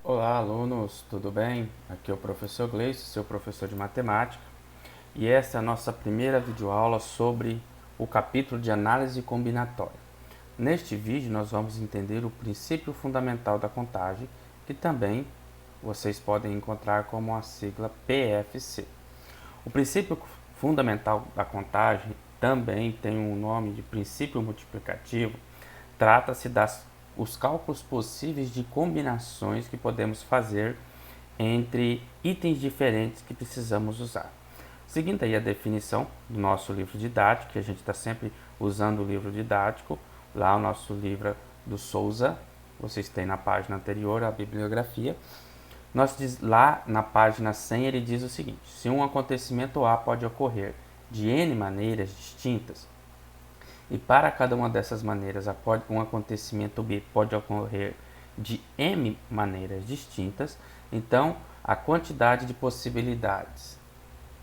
Olá, alunos, tudo bem? Aqui é o professor Gleice, seu professor de matemática, e essa é a nossa primeira videoaula sobre o capítulo de análise combinatória. Neste vídeo, nós vamos entender o princípio fundamental da contagem, que também vocês podem encontrar como a sigla PFC. O princípio fundamental da contagem também tem um nome de princípio multiplicativo. Trata-se dos cálculos possíveis de combinações que podemos fazer entre itens diferentes que precisamos usar. Seguindo aí a definição do nosso livro didático, que a gente está sempre usando o livro didático, lá o nosso livro do Souza, vocês têm na página anterior a bibliografia. Lá na página 100 ele diz o seguinte: se um acontecimento A pode ocorrer de N maneiras distintas, e para cada uma dessas maneiras um acontecimento B pode ocorrer de M maneiras distintas, então a quantidade de possibilidades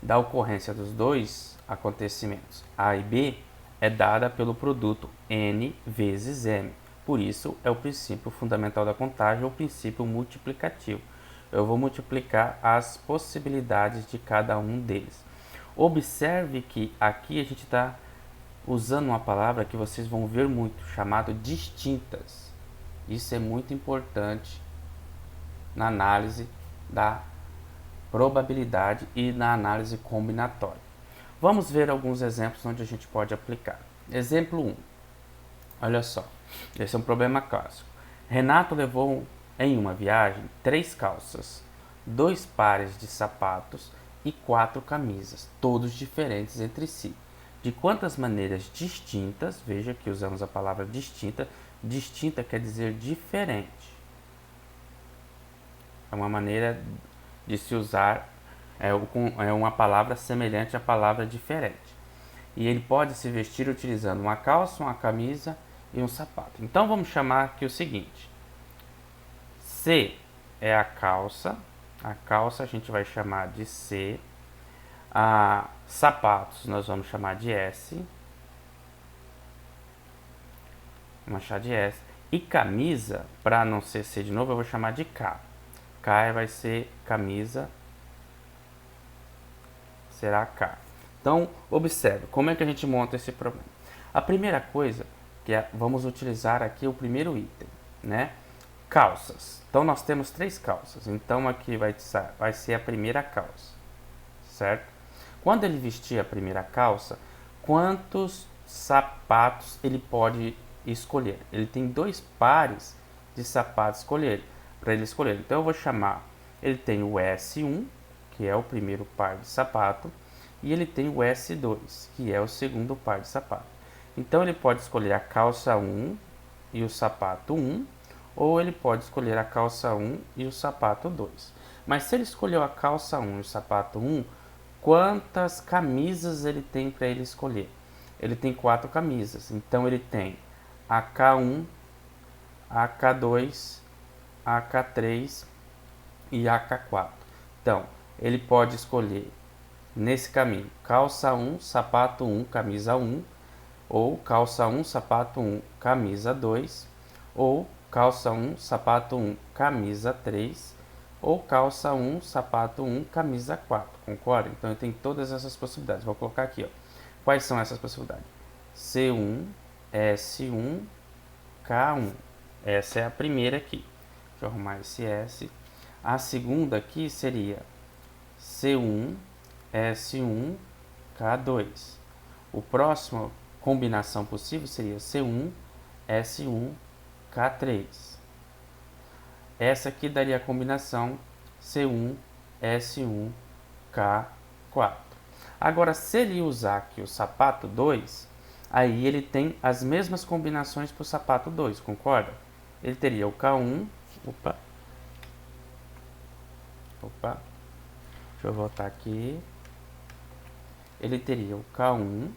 da ocorrência dos dois acontecimentos A e B é dada pelo produto N vezes M. Por isso é o princípio fundamental da contagem, ou princípio multiplicativo. Eu vou multiplicar as possibilidades de cada um deles. Observe que aqui a gente está usando uma palavra que vocês vão ver muito, chamado distintas. Isso é muito importante na análise da probabilidade e na análise combinatória. Vamos ver alguns exemplos onde a gente pode aplicar. Exemplo 1. Olha só, esse é um problema clássico. Renato levou em uma viagem 3 calças, 2 pares de sapatos e 4 camisas, todos diferentes entre si. De quantas maneiras distintas, veja que usamos a palavra distinta, distinta quer dizer diferente. É uma maneira de se usar, é uma palavra semelhante à palavra diferente. E ele pode se vestir utilizando uma calça, uma camisa e um sapato. Então vamos chamar aqui o seguinte: C é a calça a gente vai chamar de C, sapatos nós vamos chamar de S, vamos chamar de S, e camisa, para não ser C de novo, eu vou chamar de K. K vai ser camisa, será K. Então, observe como é que a gente monta esse problema. A primeira coisa que vamos utilizar aqui o primeiro item, né? Calças. Então, nós temos 3 calças. Então, aqui vai ser a primeira calça, certo? Quando ele vestir a primeira calça, quantos sapatos ele pode escolher? Ele tem 2 pares de sapatos para ele escolher. Então, eu vou chamar, ele tem o S1, que é o primeiro par de sapato, e ele tem o S2, que é o segundo par de sapato. Então ele pode escolher a calça 1 e o sapato 1, ou ele pode escolher a calça 1 e o sapato 2. Mas se ele escolheu a calça 1 e o sapato 1, quantas camisas ele tem para ele escolher? Ele tem 4 camisas. Então ele tem a K1, a K2, a K3 e a K4. Então, ele pode escolher nesse caminho calça 1, sapato 1, camisa 1, ou calça 1, sapato 1, camisa 2, ou calça 1, sapato 1, camisa 3, ou calça 1, sapato 1, camisa 4, concorda? Então eu tenho todas essas possibilidades. Vou colocar aqui, ó. Quais são essas possibilidades? C1, S1, K1. Essa é a primeira aqui. Deixa eu arrumar esse S. A segunda aqui seria C1, S1, K2. O próximo combinação possível seria C1, S1, K3. Essa aqui daria a combinação C1, S1, K4. Agora, se ele usar aqui o sapato 2, aí ele tem as mesmas combinações para o sapato 2, concorda? Ele teria o K1, deixa eu voltar aqui. Ele teria o K1,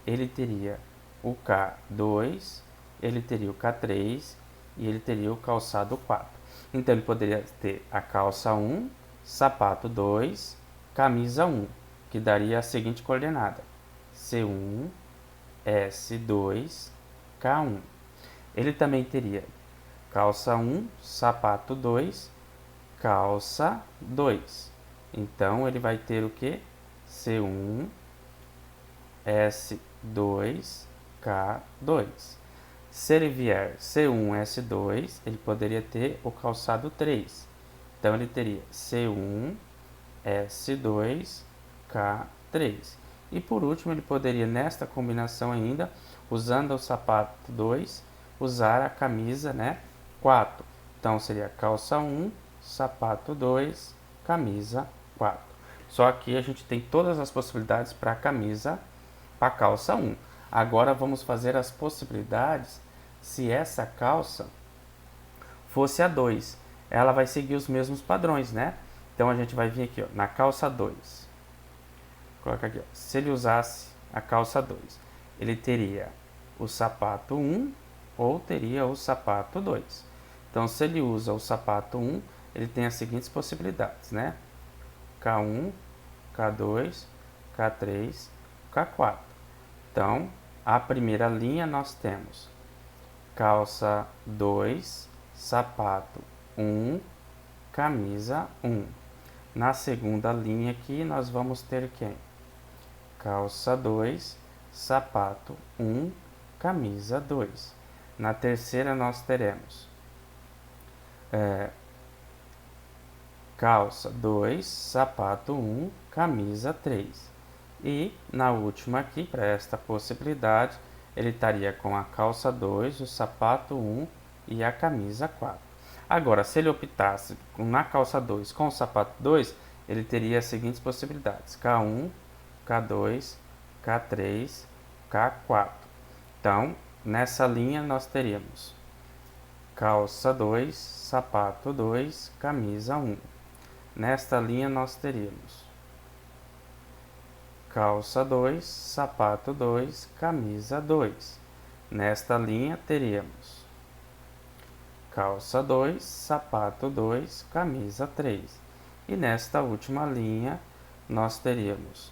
ele teria o K2, ele teria o K3 e ele teria o calçado 4. Então ele poderia ter a calça 1, sapato 2, camisa 1, que daria a seguinte coordenada: C1, S2, K1. Ele também teria calça 1, sapato 2, calça 2. Então, ele vai ter o que? C1, S2, K2. Se ele vier C1, S2, ele poderia ter o calçado 3. Então, ele teria C1, S2, K3. E por último, ele poderia, nesta combinação ainda, usando o sapato 2, usar a camisa, né, 4. Então, seria calça 1, sapato 2, camisa 4. Só que a gente tem todas as possibilidades para a camisa, para a calça 1. Agora, vamos fazer as possibilidades se essa calça fosse a 2. Ela vai seguir os mesmos padrões, né? Então, a gente vai vir aqui, ó, na calça 2. Coloca aqui, ó. Se ele usasse a calça 2, ele teria o sapato 1 ou teria o sapato 2. Então, se ele usa o sapato 1, ele tem as seguintes possibilidades, né? K1, K2, K3, K4. Então, a primeira linha nós temos calça 2, sapato 1, camisa 1. Na segunda linha aqui, nós vamos ter quem? Calça 2, sapato 1, camisa 2. Na terceira, nós teremos calça 2, sapato 1, camisa 3. E na última aqui, para esta possibilidade, ele estaria com a calça 2, o sapato 1 e a camisa 4. Agora, se ele optasse na calça 2 com o sapato 2, ele teria as seguintes possibilidades: K1, K2, K3, K4. Então, nessa linha nós teríamos calça 2, sapato 2, camisa 1. Nesta linha nós teríamos calça 2, sapato 2, camisa 2. Nesta linha teríamos calça 2, sapato 2, camisa 3. E nesta última linha nós teríamos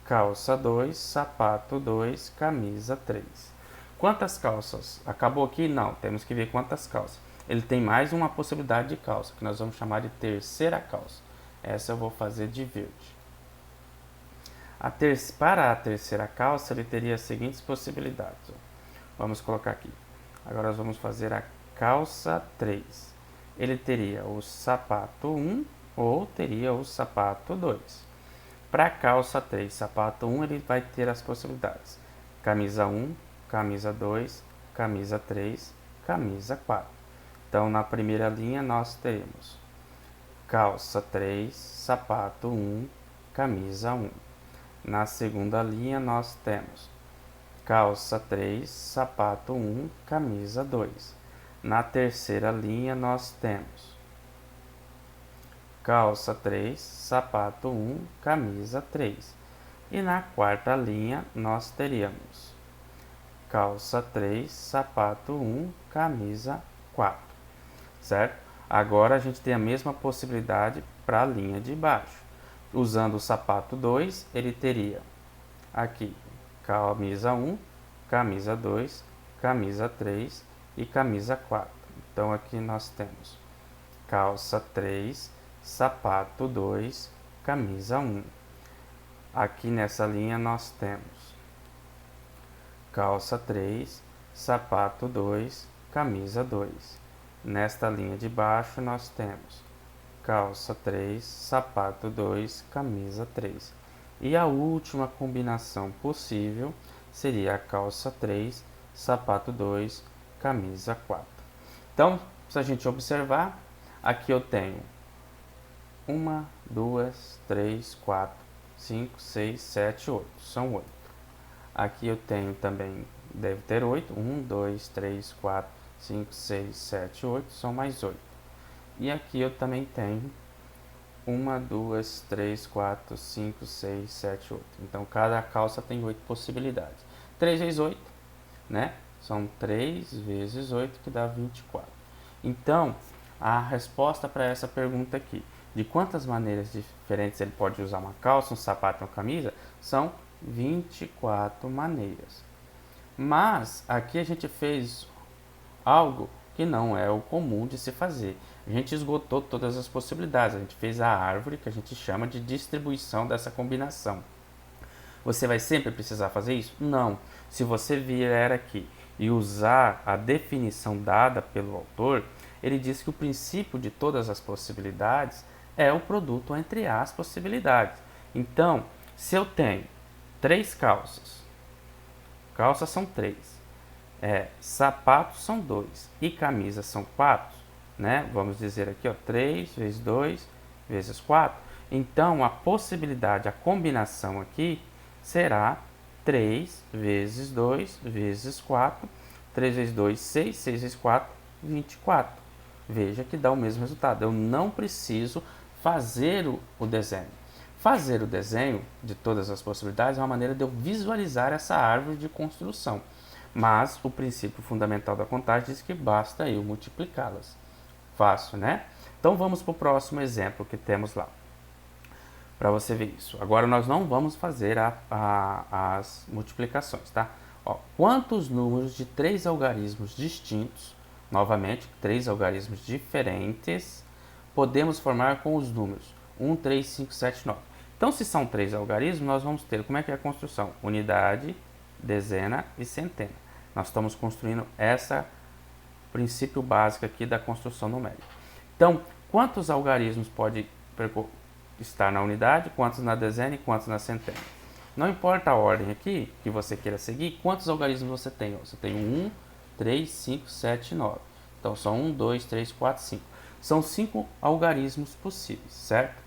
calça 2, sapato 2, camisa 3. Quantas calças? Acabou aqui? Não, temos que ver quantas calças. Ele tem mais uma possibilidade de calça, que nós vamos chamar de terceira calça. Essa eu vou fazer de verde. Para a terceira calça, ele teria as seguintes possibilidades. Vamos colocar aqui. Agora nós vamos fazer a calça 3. Ele teria o sapato 1 ou teria o sapato 2. Para a calça 3, sapato 1, ele vai ter as possibilidades: camisa 1, camisa 2, camisa 3, camisa 4. Então, na primeira linha, nós teremos calça 3, sapato 1, camisa 1. Na segunda linha, nós temos calça 3, sapato 1, camisa 2. Na terceira linha, nós temos calça 3, sapato 1, camisa 3. E na quarta linha, nós teríamos calça 3, sapato 1, camisa 4. Certo? Agora a gente tem a mesma possibilidade para a linha de baixo. Usando o sapato 2, ele teria aqui camisa 1, camisa 2, camisa 3 e camisa 4. Então aqui nós temos calça 3, sapato 2, camisa 1. Aqui nessa linha nós temos calça 3, sapato 2, camisa 2. Nesta linha de baixo nós temos calça 3, sapato 2, camisa 3. E a última combinação possível seria a calça 3, sapato 2, camisa 4. Então, se a gente observar, aqui eu tenho 1, 2, 3, 4, 5, 6, 7, 8. São 8. Aqui eu tenho também, deve ter 8. 1, 2, 3, 4, 5, 6, 7, 8. São mais 8. E aqui eu também tenho 1, 2, 3, 4, 5, 6, 7, 8. Então, cada calça tem 8 possibilidades. 3 vezes 8, né? São 3 vezes 8, que dá 24. Então, a resposta para essa pergunta aqui, de quantas maneiras diferentes ele pode usar uma calça, um sapato, uma camisa, são 24 maneiras. Mas, aqui a gente fez algo que não é o comum de se fazer. A gente esgotou todas as possibilidades, a gente fez a árvore que a gente chama de distribuição dessa combinação. Você vai sempre precisar fazer isso? Não. Se você vier aqui e usar a definição dada pelo autor, ele diz que o princípio de todas as possibilidades é o produto entre as possibilidades. Então, se eu tenho 3 calças, calças são 3, sapatos são 2 e camisas são 4, né? Vamos dizer aqui, ó, 3 vezes 2 vezes 4. Então, a possibilidade, a combinação aqui será 3 vezes 2 vezes 4. 3 vezes 2, 6. 6 vezes 4, 24. Veja que dá o mesmo resultado. Eu não preciso fazer o desenho. Fazer o desenho de todas as possibilidades é uma maneira de eu visualizar essa árvore de construção. Mas o princípio fundamental da contagem diz que basta eu multiplicá-las. Fácil, né? Então vamos para o próximo exemplo que temos lá, para você ver isso. Agora nós não vamos fazer as multiplicações, tá? Ó, quantos números de 3 algarismos distintos, novamente, 3 algarismos diferentes, podemos formar com os números 1, 3, 5, 7, 9? Então, se são 3 algarismos, nós vamos ter, como é que é a construção? Unidade, dezena e centena. Nós estamos construindo esse princípio básico aqui da construção numérica. Então, quantos algarismos pode estar na unidade, quantos na dezena e quantos na centena? Não importa a ordem aqui que você queira seguir, quantos algarismos você tem? Você tem 1, 3, 5, 7, 9. Então, são 1, 2, 3, 4, 5. São 5 algarismos possíveis, certo?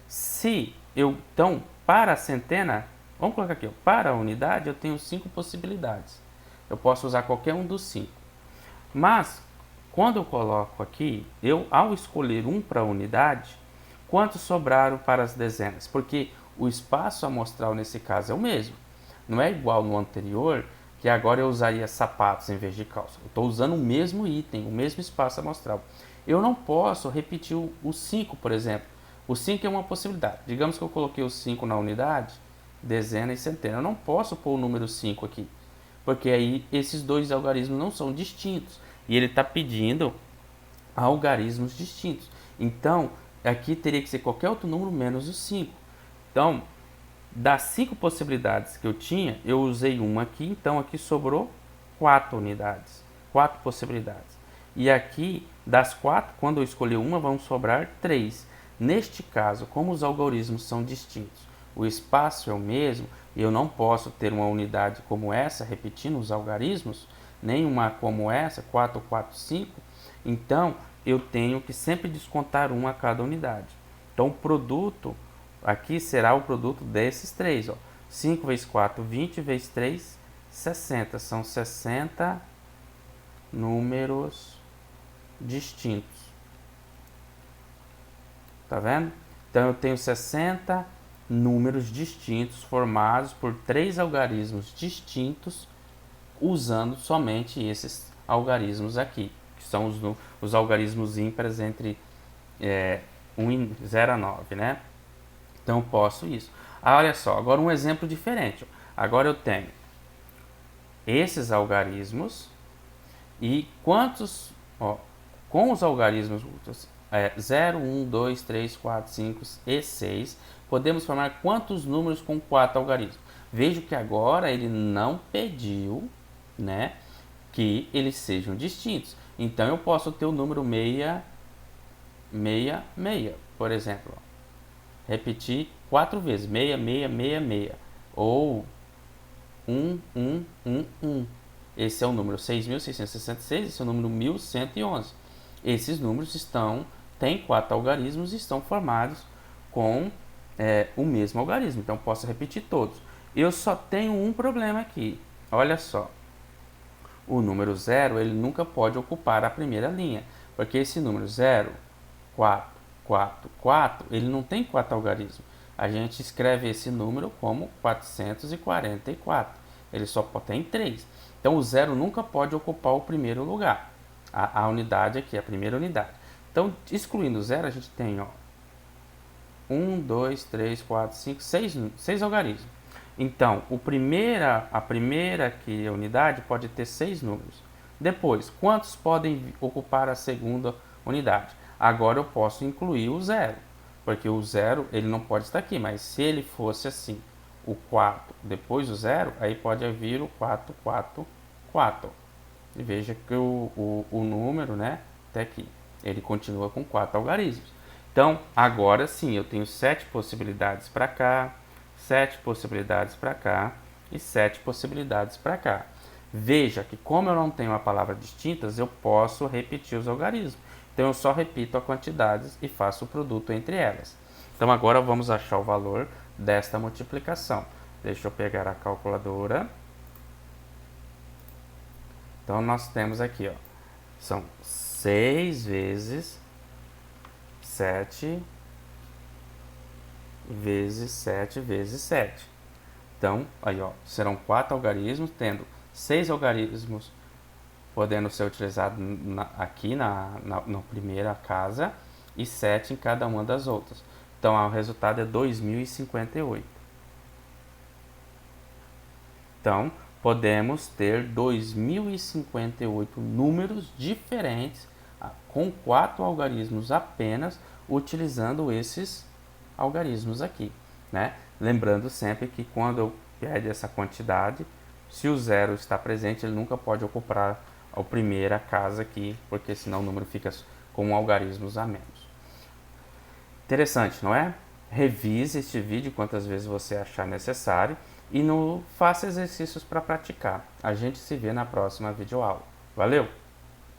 Se eu, então, para a centena, vamos colocar aqui, ó, para a unidade eu tenho 5 possibilidades. Eu posso usar qualquer um dos 5. Mas, quando eu coloco aqui, ao escolher um para a unidade, quantos sobraram para as dezenas? Porque o espaço amostral nesse caso é o mesmo. Não é igual no anterior, que agora eu usaria sapatos em vez de calça. Eu estou usando o mesmo item, o mesmo espaço amostral. Eu não posso repetir o 5, por exemplo. O 5 é uma possibilidade. Digamos que eu coloquei o 5 na unidade, dezena e centena. Eu não posso pôr o número 5 aqui, porque aí esses dois algarismos não são distintos. E ele está pedindo algarismos distintos. Então, aqui teria que ser qualquer outro número menos o 5. Então, das 5 possibilidades que eu tinha, eu usei uma aqui, então aqui sobrou 4 unidades, 4 possibilidades. E aqui, das 4, quando eu escolher uma, vão sobrar 3. Neste caso, como os algarismos são distintos, o espaço é o mesmo, e eu não posso ter uma unidade como essa, repetindo os algarismos, nem uma como essa, 4, 4, 5, então eu tenho que sempre descontar 1 a cada unidade. Então, o produto aqui será o produto desses 3. Ó. 5 vezes 4, 20, vezes 3, 60. São 60 números distintos. Tá vendo? Então, eu tenho 60 números distintos formados por 3 algarismos distintos, usando somente esses algarismos aqui, que são os algarismos ímpares entre 0 a 9, né? Então, eu posso isso. Olha só, agora um exemplo diferente. Agora eu tenho esses algarismos e quantos, com os algarismos 0, 1, 2, 3, 4, 5 e 6, podemos formar quantos números com 4 algarismos? Vejo que agora ele não pediu, né, que eles sejam distintos. Então, eu posso ter o número 666, por exemplo. Repetir 4 vezes, 6666, ou 1111. Esse é o número 6.666, esse é o número 1111. Esses números têm 4 algarismos e estão formados com o mesmo algarismo. Então, posso repetir todos. Eu só tenho um problema aqui. Olha só. O número 0, ele nunca pode ocupar a primeira linha. Porque esse número 0, 4, 4, 4, ele não tem 4 algarismos. A gente escreve esse número como 444. Ele só tem 3. Então, o 0 nunca pode ocupar o primeiro lugar. A unidade aqui, a primeira unidade. Então, excluindo o 0, a gente tem 1, 2, 3, 4, 5, 6 algarismos. Então, a primeira unidade pode ter 6 números. Depois, quantos podem ocupar a segunda unidade? Agora eu posso incluir o zero, porque o zero ele não pode estar aqui, mas se ele fosse assim, o 4 depois o zero, aí pode vir o 4, 4, 4. E veja que o número, né, até aqui, ele continua com 4 algarismos. Então, agora sim, eu tenho 7 possibilidades para cá, 7 possibilidades para cá e 7 possibilidades para cá. Veja que como eu não tenho a palavra distintas, eu posso repetir os algarismos. Então, eu só repito as quantidades e faço o produto entre elas. Então, agora vamos achar o valor desta multiplicação. Deixa eu pegar a calculadora. Então, nós temos aqui, ó, são 6 vezes 7 vezes 7 vezes 7. Então, aí, ó, serão 4 algarismos, tendo 6 algarismos podendo ser utilizados aqui na primeira casa e 7 em cada uma das outras. Então, o resultado é 2058. Então, podemos ter 2058 números diferentes com 4 algarismos apenas, utilizando esses algarismos aqui, né? Lembrando sempre que quando eu pede essa quantidade, se o zero está presente, ele nunca pode ocupar a primeira casa aqui, porque senão o número fica com algarismos a menos. Interessante, não é? Revise este vídeo quantas vezes você achar necessário e faça exercícios para praticar. A gente se vê na próxima videoaula. Valeu!